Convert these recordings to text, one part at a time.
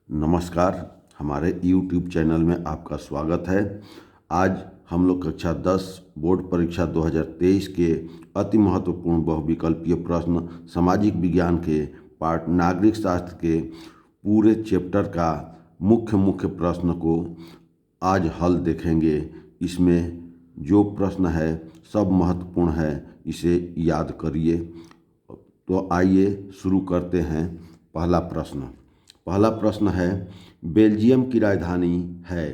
नमस्कार। हमारे YouTube channel में आपका स्वागत है। आज हम लोग कक्षा 10 बोर्ड परीक्षा 2023 के अति महत्वपूर्ण बहुविकल्पीय प्रश्न सामाजिक विज्ञान के पार्ट नागरिक शास्त्र के पूरे चैप्टर का मुख्य प्रश्न को आज हल देखेंगे। इसमें जो प्रश्न है सब महत्वपूर्ण है, इसे याद करिए। तो आइए शुरू करते हैं। पहला प्रश्न है, बेल्जियम की राजधानी है।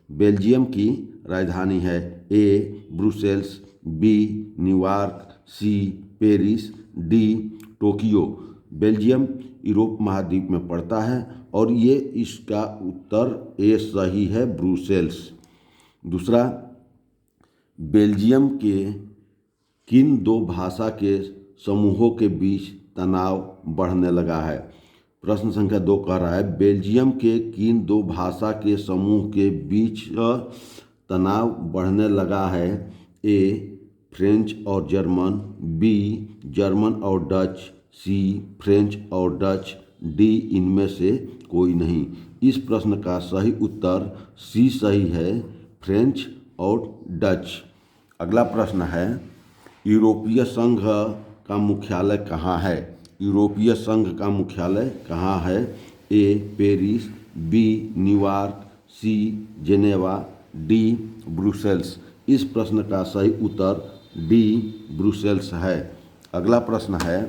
बेल्जियम की राजधानी है A Brussels, B New York, C Paris, D Tokyo. Belgium Europe महाद्वीप में पड़ता है और ये इसका उत्तर ए सही है, ब्रुसेल्स। दूसरा, बेल्जियम के किन दो भाषा के समूहों के बीच तनाव बढ़ने लगा है। प्रश्न संख्या 2 कह रहा है, बेल्जियम के किन दो भाषा के समूह के बीच तनाव बढ़ने लगा है। ए फ्रेंच और जर्मन, बी जर्मन और डच, सी फ्रेंच और डच, डी इनमें से कोई नहीं। इस प्रश्न का सही उत्तर सी सही है, फ्रेंच और डच। अगला प्रश्न है, यूरोपीय संघ का मुख्यालय कहाँ है। यूरोपीय संघ का मुख्यालय कहाँ है। A Paris, B New York, C Geneva, D Brussels. इस प्रश्न का सही उत्तर डी ब्रुसेल्स है। अगला प्रश्न है,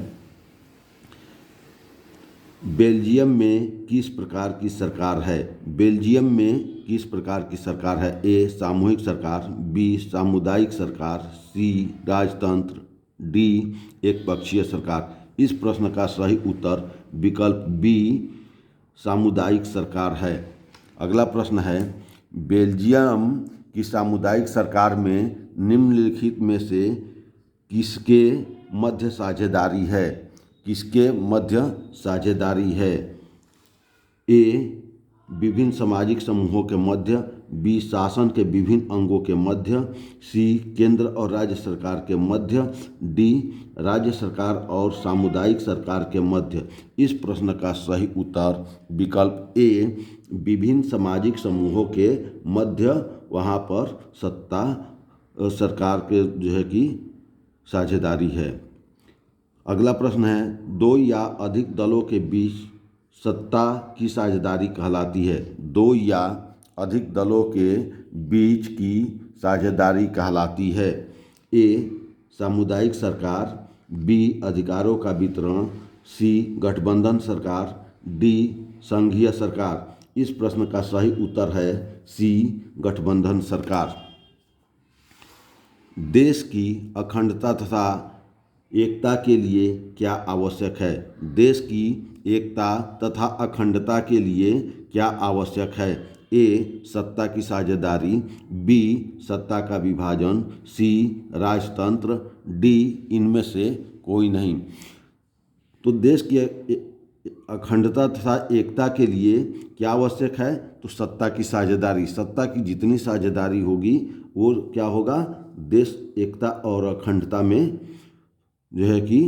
बेल्जियम में किस प्रकार की सरकार है। बेल्जियम में किस प्रकार की सरकार है। ए सामूहिक सरकार, बी सामुदायिक सरकार, सी राजतंत्र, डी एक पक्षीय सरकार। इस प्रश्न का सही उत्तर विकल्प बी सामुदायिक सरकार है। अगला प्रश्न है, बेल्जियम की सामुदायिक सरकार में निम्नलिखित में से किसके मध्य साझेदारी है। किसके मध्य साझेदारी है। ए विभिन्न सामाजिक समूहों के मध्य, बी शासन के विभिन्न अंगों के मध्य, सी केंद्र और राज्य सरकार के मध्य, डी राज्य सरकार और सामुदायिक सरकार के मध्य। इस प्रश्न का सही उत्तर विकल्प ए विभिन्न सामाजिक समूहों के मध्य वहाँ पर सत्ता सरकार के जो है कि साझेदारी है। अगला प्रश्न है, दो या अधिक दलों के बीच सत्ता की साझेदारी कहलाती है। दो या अधिक दलों के बीच की साझेदारी कहलाती है। ए सामुदायिक सरकार, बी अधिकारों का वितरण, सी गठबंधन सरकार, डी संघीय सरकार। इस प्रश्न का सही उत्तर है सी गठबंधन सरकार। देश की अखंडता तथा एकता के लिए क्या आवश्यक है। देश की एकता तथा अखंडता के लिए क्या आवश्यक है। ए सत्ता की साझेदारी, बी सत्ता का विभाजन, सी राजतंत्र, डी इनमें से कोई नहीं। तो देश की अखंडता तथा एकता के लिए क्या आवश्यक है, तो सत्ता की साझेदारी। सत्ता की जितनी साझेदारी होगी वो क्या होगा, देश एकता और अखंडता में जो है कि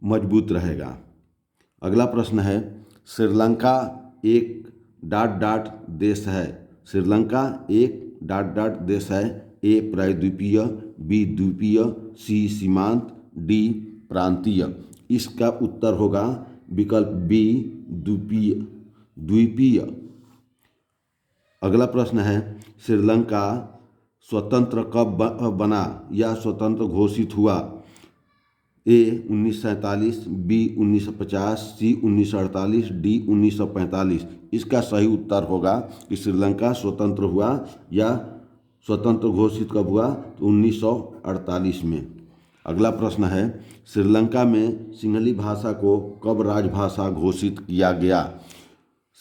मजबूत रहेगा। अगला प्रश्न है, श्रीलंका एक ... देश है। श्रीलंका एक ... देश है। ए प्रायद्वीपीय, बी द्वीपीय, सी सीमांत, डी प्रांतीय। इसका उत्तर होगा विकल्प बी द्वीपीय। अगला प्रश्न है, श्रीलंका स्वतंत्र कब बना या स्वतंत्र घोषित हुआ। ए 1947, बी 1950, सी 1948, डी 1945। इसका सही उत्तर होगा कि श्रीलंका स्वतंत्र हुआ या स्वतंत्र घोषित कब हुआ, तो 1948 में। अगला प्रश्न है, श्रीलंका में सिंहली भाषा को कब राजभाषा घोषित किया गया।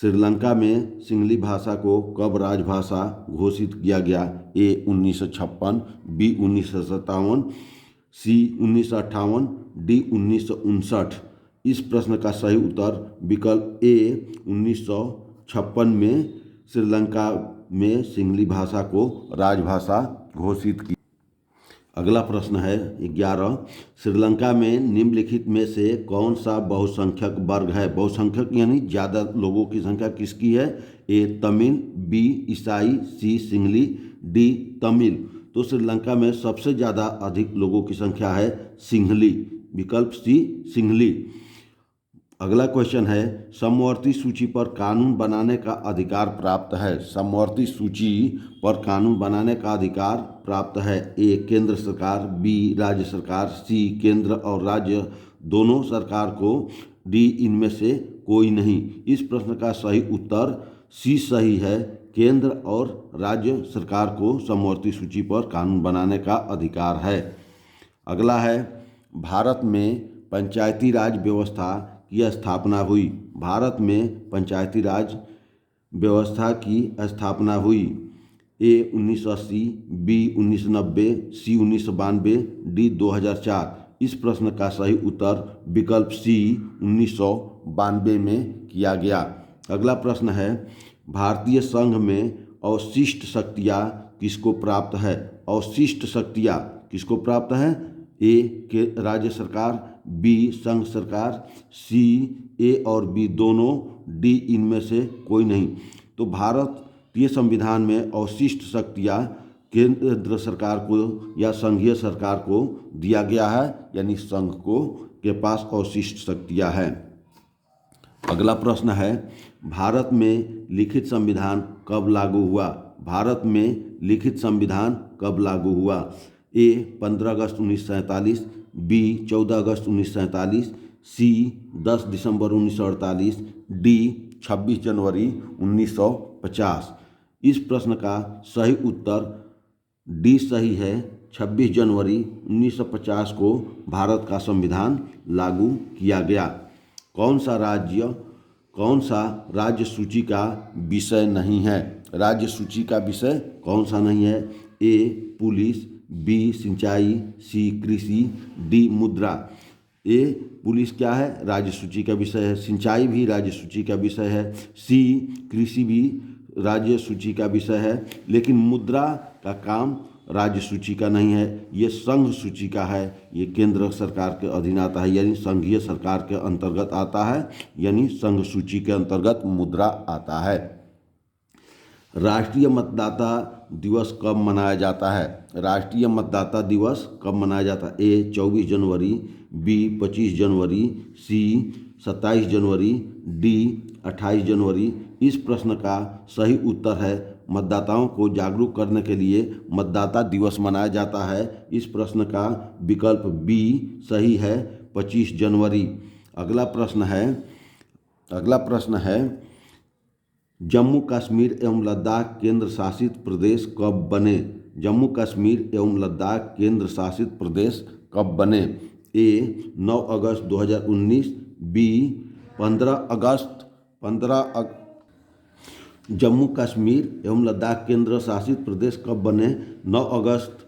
श्रीलंका में सिंहली भाषा को कब राजभाषा घोषित किया गया। ए 1956, बी 1957, सी 1958, डी 1959। इस प्रश्न का सही उत्तर विकल्प ए 1956 में श्रीलंका में सिंहली भाषा को राजभाषा घोषित की। अगला प्रश्न है 11, श्रीलंका में निम्नलिखित में से कौन सा बहुसंख्यक वर्ग है? बहुसंख्यक यानी ज़्यादा लोगों की संख्या किसकी है? ए तमिल, बी ईसाई, सी सिंहली, डी तमिल। तो श्रीलंका में सबसे ज़्यादा अधिक लोगों की संख्या है सिंहली, विकल्प सी सिंहली। अगला क्वेश्चन है, समवर्ती सूची पर कानून बनाने का अधिकार प्राप्त है। समवर्ती सूची पर कानून बनाने का अधिकार प्राप्त है। ए केंद्र सरकार, बी राज्य सरकार, सी केंद्र और राज्य दोनों सरकार को, डी इनमें से कोई नहीं। इस प्रश्न का सही उत्तर सी सही है। केंद्र और राज्य सरकार को समवर्ती सूची पर कानून बनाने का अधिकार है। अगला है, भारत में पंचायती राज व्यवस्था की स्थापना हुई। भारत में पंचायती राज व्यवस्था की स्थापना हुई। ए 1980, बी 1990, सी 1992, डी 2004। इस प्रश्न का सही उत्तर विकल्प सी 1992 में किया गया। अगला प्रश्न है, भारतीय संघ में अवशिष्ट शक्तियाँ किसको प्राप्त है? अवशिष्ट शक्तियाँ किसको प्राप्त है? ए के राज्य सरकार, बी संघ सरकार, सी ए और बी दोनों, डी इनमें से कोई नहीं। तो भारतीय संविधान में अवशिष्ट शक्तियाँ केंद्र सरकार को या संघीय सरकार को दिया गया है, यानी संघ को के पास अवशिष्ट शक्तियाँ हैं। अगला प्रश्न है, भारत में लिखित संविधान कब लागू हुआ? भारत में लिखित संविधान कब लागू हुआ? ए 15 अगस्त 1947, बी 14 अगस्त 1947, सी 10 दिसंबर 1948, डी 26 जनवरी 1950। इस प्रश्न का सही उत्तर डी सही है। 26 जनवरी 1950 को भारत का संविधान लागू किया गया। कौन सा राज्य सूची का विषय नहीं है? राज्य सूची का विषय कौन सा नहीं है? ए पुलिस, बी सिंचाई, सी कृषि, डी मुद्रा। ए पुलिस क्या है? राज्य सूची का विषय है। सिंचाई भी राज्य सूची का विषय है। सी कृषि भी राज्य सूची का विषय है। लेकिन मुद्रा का काम राज्य सूची का नहीं है, ये संघ सूची का है। ये केंद्र सरकार के अधीन आता है, यानी संघीय सरकार के अंतर्गत आता है, यानी संघ सूची के अंतर्गत मुद्रा आता है। राष्ट्रीय मतदाता दिवस कब मनाया जाता है? राष्ट्रीय मतदाता दिवस कब मनाया जाता है? ए 24 जनवरी, बी 25 जनवरी, सी 27 जनवरी, डी 28 जनवरी। इस प्रश्न का सही उत्तर है, मतदाताओं को जागरूक करने के लिए मतदाता दिवस मनाया जाता है। इस प्रश्न का विकल्प बी सही है, 25 जनवरी। अगला प्रश्न है, जम्मू कश्मीर एवं लद्दाख केंद्र शासित प्रदेश कब बने? जम्मू कश्मीर एवं लद्दाख केंद्र शासित प्रदेश कब बने? ए 9 अगस्त 2019, बी 15 जम्मू कश्मीर एवं लद्दाख केंद्र शासित प्रदेश कब बने? 9 अगस्त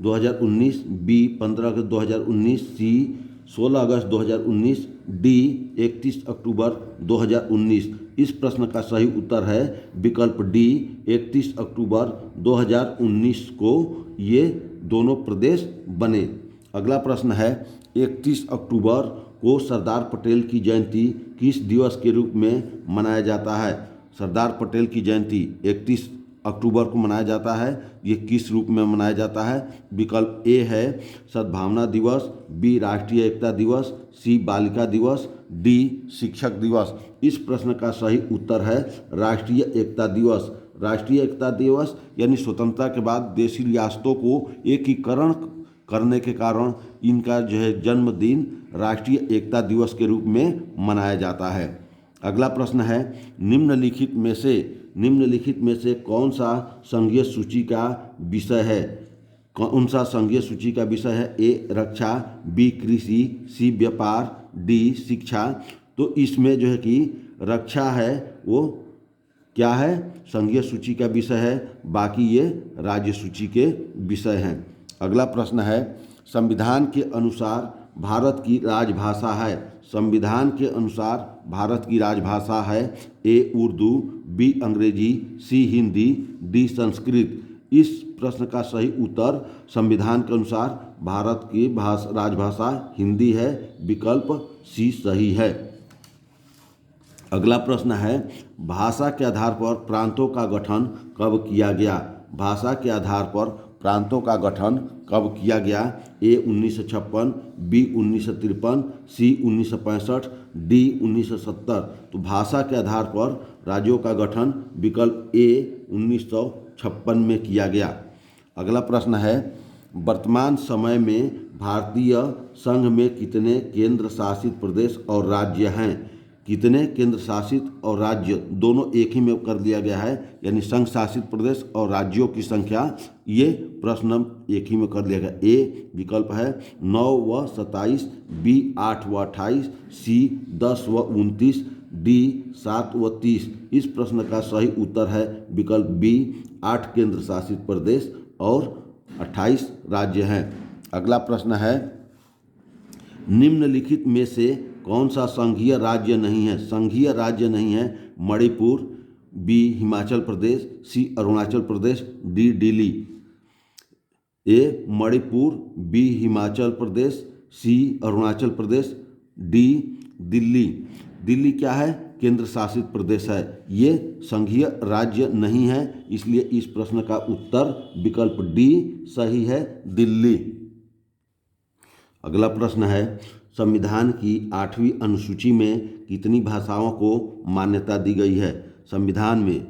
2019, बी 15 अगस्त 2019, सी 16 अगस्त 2019, डी 31 अक्टूबर 2019। इस प्रश्न का सही उत्तर है विकल्प डी, 31 अक्टूबर 2019 को ये दोनों प्रदेश बने। अगला प्रश्न है, 31 अक्टूबर को सरदार पटेल की जयंती किस दिवस के रूप में मनाया जाता है? सरदार पटेल की जयंती 31 अक्टूबर को मनाया जाता है। ये किस रूप में मनाया जाता है? विकल्प ए है सद्भावना दिवस, बी राष्ट्रीय एकता दिवस, सी बालिका दिवस, डी शिक्षक दिवस। इस प्रश्न का सही उत्तर है राष्ट्रीय एकता दिवस। राष्ट्रीय एकता दिवस यानी स्वतंत्रता के बाद देशी रियासतों को एकीकरण करने के कारण इनका जन्मदिन राष्ट्रीय एकता दिवस के रूप में मनाया जाता है। अगला प्रश्न है, निम्नलिखित में से कौन सा संघीय सूची का विषय है? कौन सा संघीय सूची का विषय है? ए रक्षा, बी कृषि, सी व्यापार, डी शिक्षा। तो इसमें कि रक्षा है वो क्या है? संघीय सूची का विषय है, बाकी ये राज्य सूची के विषय हैं। अगला प्रश्न है, संविधान के अनुसार भारत की राजभाषा है। संविधान के अनुसार भारत की राजभाषा है ए उर्दू, बी अंग्रेजी, सी हिंदी, डी संस्कृत। इस प्रश्न का सही उत्तर संविधान के अनुसार भारत की राजभाषा हिंदी है। विकल्प सी सही है। अगला प्रश्न है, भाषा के आधार पर प्रांतों का गठन कब किया गया? भाषा के आधार पर प्रांतों का गठन कब किया गया? ए 1956, बी 1953, सी 1965, डी 1970। तो भाषा के आधार पर राज्यों का गठन विकल्प ए 1956 में किया गया। अगला प्रश्न है, वर्तमान समय में भारतीय संघ में कितने केंद्र शासित प्रदेश और राज्य हैं? कितने केंद्र शासित और राज्य दोनों एक ही में कर दिया गया है, यानी संघ शासित प्रदेश और राज्यों की संख्या, ये प्रश्न एक ही में कर दिया गया। ए विकल्प है 9 व 27, बी 8 व 28, सी 10 व 29, डी 7 व 30। इस प्रश्न का सही उत्तर है विकल्प बी 8 केंद्र शासित प्रदेश और 28 राज्य हैं। अगला प्रश्न है, निम्नलिखित में से कौन सा संघीय राज्य नहीं है? संघीय राज्य नहीं है मणिपुर, बी हिमाचल प्रदेश, सी अरुणाचल प्रदेश, डी दिल्ली। ए मणिपुर, बी हिमाचल प्रदेश, सी अरुणाचल प्रदेश, डी दिल्ली। दिल्ली क्या है? केंद्र शासित प्रदेश है। ये संघीय राज्य नहीं है, इसलिए इस प्रश्न का उत्तर विकल्प डी सही है, दिल्ली। अगला प्रश्न है, संविधान की 8वीं अनुसूची में कितनी भाषाओं को मान्यता दी गई है? संविधान में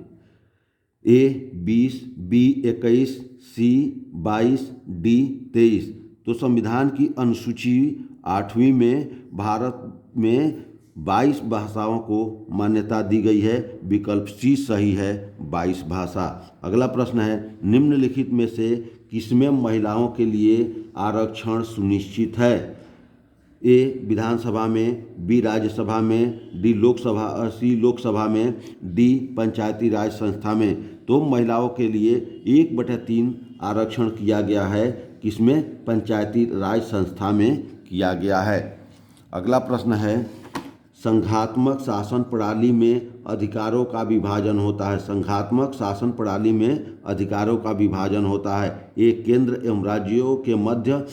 ए 20, बी 21, सी 22, डी 23। तो संविधान की अनुसूची 8वीं में भारत में 22 भाषाओं को मान्यता दी गई है। विकल्प सी सही है, 22 भाषा। अगला प्रश्न है, निम्नलिखित में से किसमें महिलाओं के लिए आरक्षण सुनिश्चित है? ए विधानसभा में, बी राज्यसभा में, सी लोकसभा में, डी पंचायती राज संस्था में। तो महिलाओं के लिए 1/3 आरक्षण किया गया है, किसमें? पंचायती राज संस्था में किया गया है। अगला प्रश्न है, संघात्मक शासन प्रणाली में अधिकारों का विभाजन होता है। संघात्मक शासन प्रणाली में अधिकारों का विभाजन होता है। ए केंद्र एवं राज्यों के मध्य,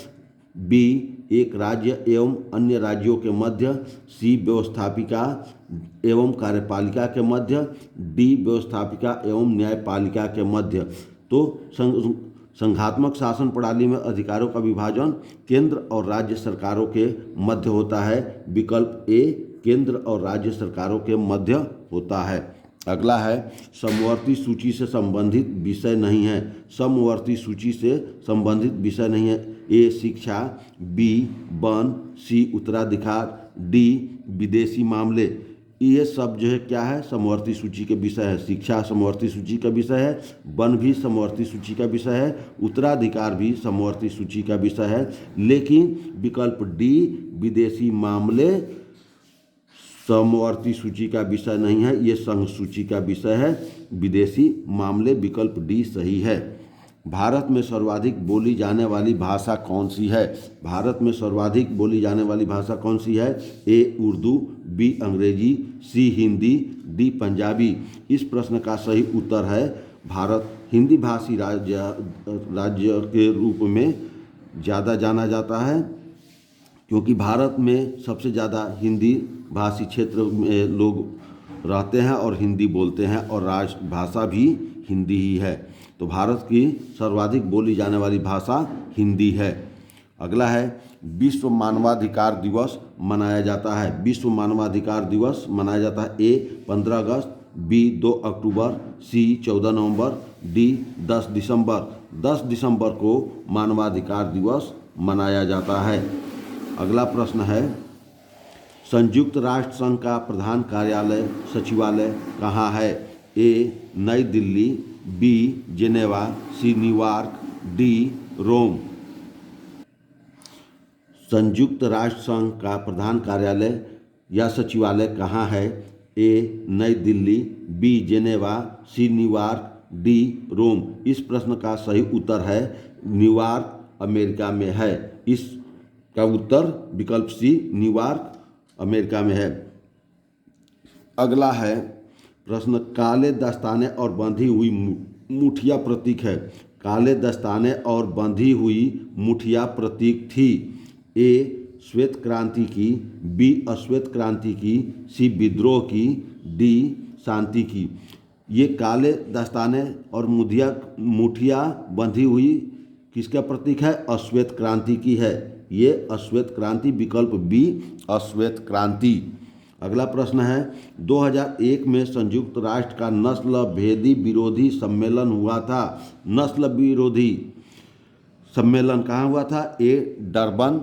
बी एक राज्य एवं अन्य राज्यों के मध्य, सी व्यवस्थापिका एवं कार्यपालिका के मध्य, डी व्यवस्थापिका एवं न्यायपालिका के मध्य। तो संघात्मक शासन प्रणाली में अधिकारों का विभाजन केंद्र और राज्य सरकारों के मध्य होता है। विकल्प ए केंद्र और राज्य सरकारों के मध्य होता है। अगला है, समवर्ती सूची से संबंधित विषय नहीं है। समवर्ती सूची से संबंधित विषय नहीं है। ए शिक्षा, बी वन, सी उत्तराधिकार, डी विदेशी मामले। ये सब जो है क्या है? समवर्ती सूची के विषय है। शिक्षा समवर्ती सूची का विषय है, वन भी समवर्ती सूची का विषय है, उत्तराधिकार भी समवर्ती सूची का विषय है। लेकिन विकल्प डी विदेशी मामले समवर्ती सूची का विषय नहीं है, ये संघ सूची का विषय है। विदेशी मामले विकल्प डी सही है। भारत में सर्वाधिक बोली जाने वाली भाषा कौन सी है? भारत में सर्वाधिक बोली जाने वाली भाषा कौन सी है? ए उर्दू, बी अंग्रेजी, सी हिंदी, डी पंजाबी। इस प्रश्न का सही उत्तर है भारत हिंदी भाषी राज्य के रूप में ज़्यादा जाना जाता है, क्योंकि भारत में सबसे ज़्यादा हिंदी भाषी क्षेत्र में लोग रहते हैं और हिंदी बोलते हैं, और राजभाषा भी हिंदी ही है। तो भारत की सर्वाधिक बोली जाने वाली भाषा हिंदी है। अगला है, विश्व मानवाधिकार दिवस मनाया जाता है। विश्व मानवाधिकार दिवस मनाया जाता है। ए 15 अगस्त, बी 2 अक्टूबर, सी 14 नवंबर, डी 10 दिसंबर। 10 दिसंबर को मानवाधिकार दिवस मनाया जाता है। अगला प्रश्न है, संयुक्त राष्ट्र संघ का प्रधान कार्यालय सचिवालय कहाँ है? A New Delhi, B Geneva, C New York, D Rome. संयुक्त राष्ट्र संघ का प्रधान कार्यालय या सचिवालय कहाँ है? A New Delhi, B Geneva, C New York, D Rome. इस प्रश्न का सही उत्तर है न्यूयॉर्क अमेरिका में है। इसका उत्तर विकल्प सी न्यूयॉर्क अमेरिका में है। अगला है प्रश्न, काले दस्ताने और बंधी हुई मुठिया प्रतीक है। काले दस्ताने और बंधी हुई मुठिया प्रतीक थी? ए श्वेत क्रांति की, बी अश्वेत क्रांति की, सी विद्रोह की, डी शांति की। ये काले दस्ताने और मुठिया बंधी हुई किसका प्रतीक है? अश्वेत क्रांति की है। ये अश्वेत क्रांति, विकल्प बी अश्वेत क्रांति। अगला प्रश्न है 2001 में संयुक्त राष्ट्र का नस्ल भेदी विरोधी सम्मेलन हुआ था। नस्ल विरोधी सम्मेलन कहाँ हुआ था? A Durban,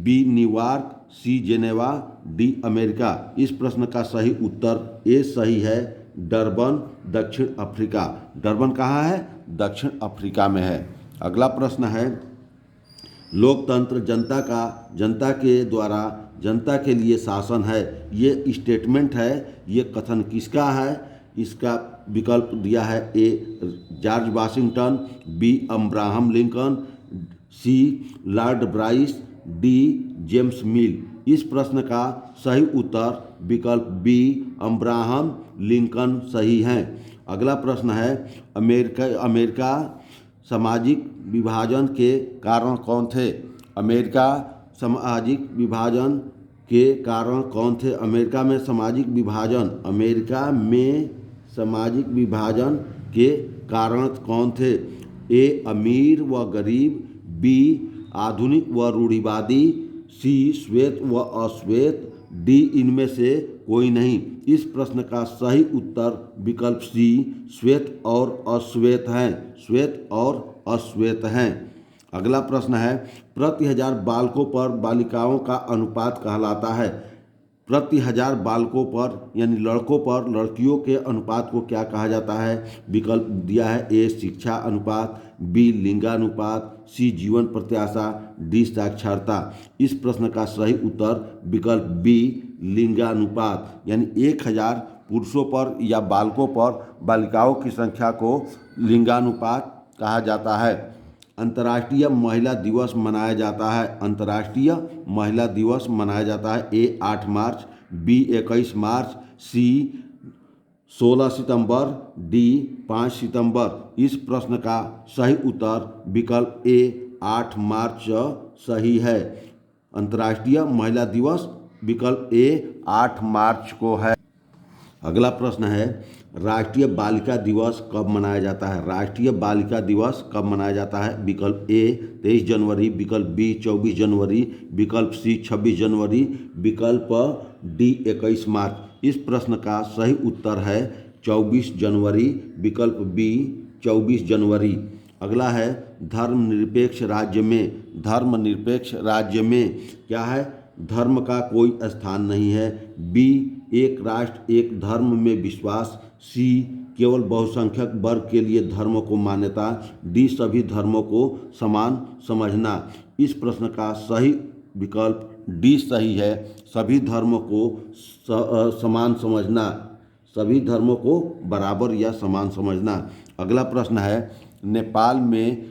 B New York, C Geneva, D America. इस प्रश्न का सही उत्तर ए सही है, डरबन, दक्षिण अफ्रीका। डरबन कहाँ है? दक्षिण अफ्रीका में है। अगला प्रश्न है लोकतंत्र जनता के द्वारा जनता के लिए शासन है। ये स्टेटमेंट है, ये कथन किसका है? इसका विकल्प दिया है A George Washington, B Abraham Lincoln, C Lord Bryce, D James Mill. इस प्रश्न का सही उत्तर विकल्प बी अब्राहम लिंकन सही है। अगला प्रश्न है अमेरिका सामाजिक विभाजन के कारण कौन थे? अमेरिका सामाजिक विभाजन के कारण कौन थे? अमेरिका में सामाजिक विभाजन के कारण कौन थे? ए अमीर व गरीब, बी आधुनिक व रूढ़िवादी, सी श्वेत व अश्वेत, डी इनमें से कोई नहीं। इस प्रश्न का सही उत्तर विकल्प सी श्वेत और अश्वेत हैं। श्वेत और अश्वेत हैं। अगला प्रश्न है प्रति हजार बालकों पर बालिकाओं का अनुपात कहलाता है। प्रति हजार बालकों पर यानी लड़कों पर लड़कियों के अनुपात को क्या कहा जाता है? विकल्प दिया है ए शिक्षा अनुपात, बी लिंगानुपात, सी जीवन प्रत्याशा, डी साक्षरता। इस प्रश्न का सही उत्तर विकल्प बी लिंगानुपात, यानी 1000 पुरुषों पर या बालकों पर बालिकाओं की संख्या को लिंगानुपात कहा जाता है। अंतर्राष्ट्रीय महिला दिवस मनाया जाता है। अंतर्राष्ट्रीय महिला दिवस मनाया जाता है ए 8 मार्च, बी 21 मार्च, सी 16 सितंबर, डी 5 सितंबर। इस प्रश्न का सही उत्तर विकल्प ए 8 मार्च सही है। अंतर्राष्ट्रीय महिला दिवस विकल्प ए 8 मार्च को है। अगला प्रश्न है राष्ट्रीय बालिका दिवस कब मनाया जाता है? राष्ट्रीय बालिका दिवस कब मनाया जाता है? विकल्प ए 23 जनवरी, विकल्प बी 24 जनवरी, विकल्प सी 26 जनवरी, विकल्प डी 21 मार्च। इस प्रश्न का सही उत्तर है 24 जनवरी, विकल्प बी 24 जनवरी। अगला है धर्मनिरपेक्ष राज्य में क्या है? धर्म का कोई स्थान नहीं है। बी एक राष्ट्र एक धर्म में विश्वास, सी केवल बहुसंख्यक वर्ग के लिए धर्म को मान्यता, डी सभी धर्मों को समान समझना। इस प्रश्न का सही विकल्प डी सही है, सभी धर्मों को समान समझना, सभी धर्मों को बराबर या समान समझना। अगला प्रश्न है नेपाल में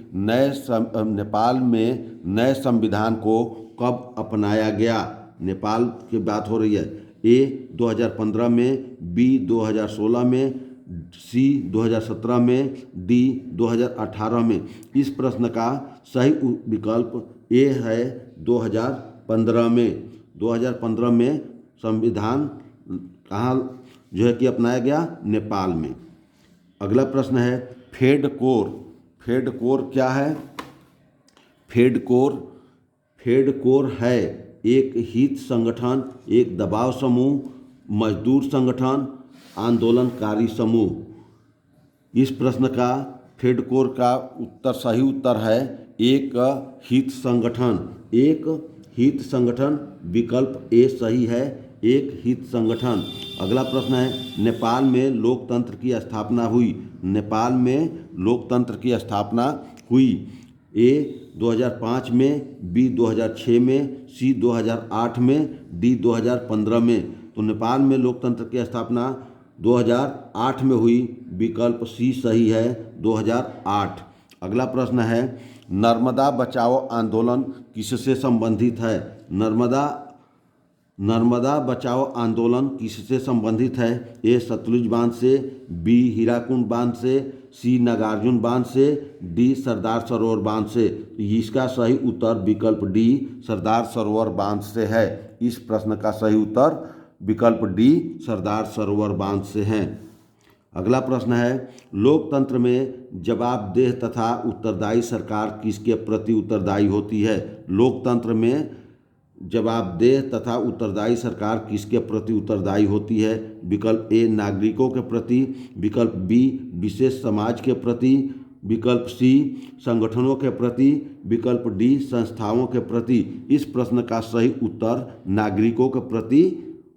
नए संविधान को कब अपनाया गया? नेपाल की बात हो रही है। ए 2015 में, बी 2016 में, सी 2017 में, डी 2018 में। इस प्रश्न का सही विकल्प ए है 2015 में। 2015 में संविधान कहाँ जो है कि अपनाया गया? नेपाल में। अगला प्रश्न है फेडकोर क्या है? फेडकोर है एक हित संगठन, एक दबाव समूह, मजदूर संगठन, आंदोलनकारी समूह। इस प्रश्न का फेडकोर का सही उत्तर है एक हित संगठन। एक हित संगठन विकल्प ए सही है, एक हित संगठन। अगला प्रश्न है नेपाल में लोकतंत्र की स्थापना हुई। नेपाल में लोकतंत्र की स्थापना हुई। ए 2005 में, बी 2006 में, सी 2008 में, डी 2015 में। तो नेपाल में लोकतंत्र की स्थापना 2008 में हुई, विकल्प सी सही है 2008। अगला प्रश्न है नर्मदा बचाओ आंदोलन किससे संबंधित है? नर्मदा बचाओ आंदोलन किससे संबंधित है? ए सतलुज बांध से, बी हीराकुंड बांध से, सी नागार्जुन बांध से, डी सरदार सरोवर बांध से। इसका सही उत्तर विकल्प डी सरदार सरोवर बांध से है। इस प्रश्न का सही उत्तर विकल्प डी सरदार सरोवर बांध से है। अगला प्रश्न है, लोकतंत्र में जवाबदेह तथा उत्तरदायी सरकार किसके प्रति उत्तरदायी होती है? लोकतंत्र में जवाबदेह तथा उत्तरदायी सरकार किसके प्रति उत्तरदायी होती है? विकल्प ए नागरिकों के प्रति, विकल्प बी विशेष समाज के प्रति, विकल्प सी संगठनों के प्रति, विकल्प डी संस्थाओं के प्रति। इस प्रश्न का सही उत्तर नागरिकों के प्रति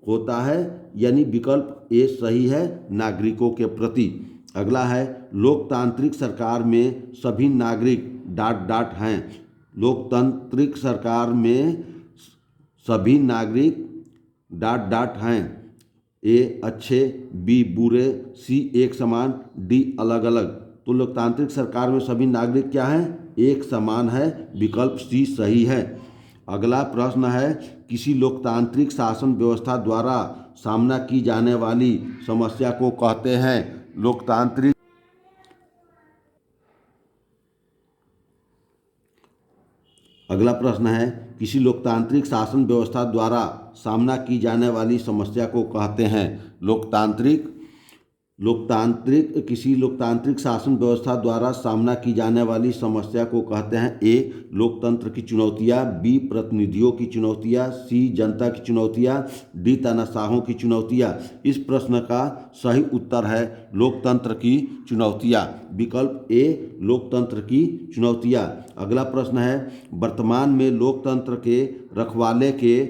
होता है, यानी विकल्प ए सही है, नागरिकों के प्रति। अगला है, लोकतांत्रिक सरकार में सभी नागरिक ... हैं। लोकतांत्रिक सरकार में सभी नागरिक ... हैं। ए अच्छे, बी बुरे, सी एक समान, डी अलग अलग। तो लोकतांत्रिक सरकार में सभी नागरिक क्या हैं? एक समान है। विकल्प सी सही है। अगला प्रश्न है, किसी लोकतांत्रिक शासन व्यवस्था द्वारा सामना की जाने वाली समस्या को कहते हैं? लोकतांत्रिक अगला प्रश्न है, किसी लोकतांत्रिक शासन व्यवस्था द्वारा सामना की जाने वाली समस्या को कहते हैं? किसी लोकतांत्रिक शासन व्यवस्था द्वारा सामना की जाने वाली समस्या को कहते हैं? ए लोकतंत्र की चुनौतियां, बी प्रतिनिधियों की चुनौतियां, सी जनता की चुनौतियां, डी तानाशाहों की चुनौतियां। इस प्रश्न का सही उत्तर है लोकतंत्र की चुनौतियां। विकल्प ए लोकतंत्र की चुनौतियां। अगला प्रश्न है, वर्तमान में लोकतंत्र के रखवाले के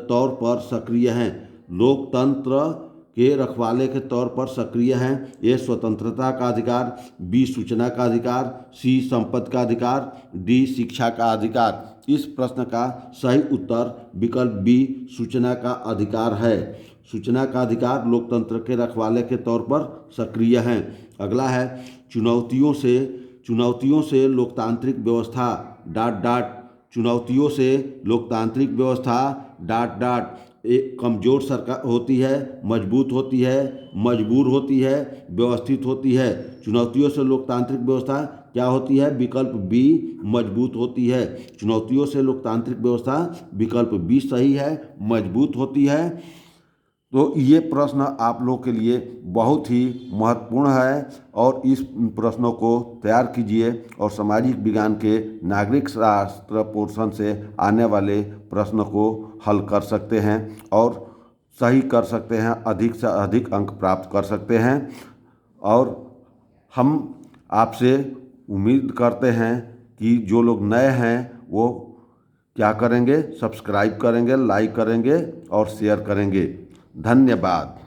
तौर पर सक्रिय हैं? लोकतंत्र के रखवाले के तौर पर सक्रिय हैं। ए स्वतंत्रता का अधिकार, बी सूचना का अधिकार, सी संपत्ति का अधिकार, डी शिक्षा का अधिकार। इस प्रश्न का सही उत्तर विकल्प बी सूचना का अधिकार है। सूचना का अधिकार लोकतंत्र के रखवाले के तौर पर सक्रिय हैं। अगला है, चुनौतियों से लोकतांत्रिक व्यवस्था ... चुनौतियों से लोकतांत्रिक व्यवस्था ... एक कमजोर सरकार होती है, मजबूत होती है, मजबूर होती है, व्यवस्थित होती है। चुनौतियों से लोकतांत्रिक व्यवस्था क्या होती है? विकल्प बी मजबूत होती है। चुनौतियों से लोकतांत्रिक व्यवस्था विकल्प बी सही है, मजबूत होती है। तो ये प्रश्न आप लोग के लिए बहुत ही महत्वपूर्ण है और इस प्रश्नों को तैयार कीजिए और सामाजिक विज्ञान के नागरिक शास्त्र पोर्शन से आने वाले प्रश्न को हल कर सकते हैं और सही कर सकते हैं, अधिक से अधिक अंक प्राप्त कर सकते हैं। और हम आपसे उम्मीद करते हैं कि जो लोग नए हैं वो क्या करेंगे? सब्सक्राइब करेंगे, लाइक करेंगे और शेयर करेंगे। धन्यवाद।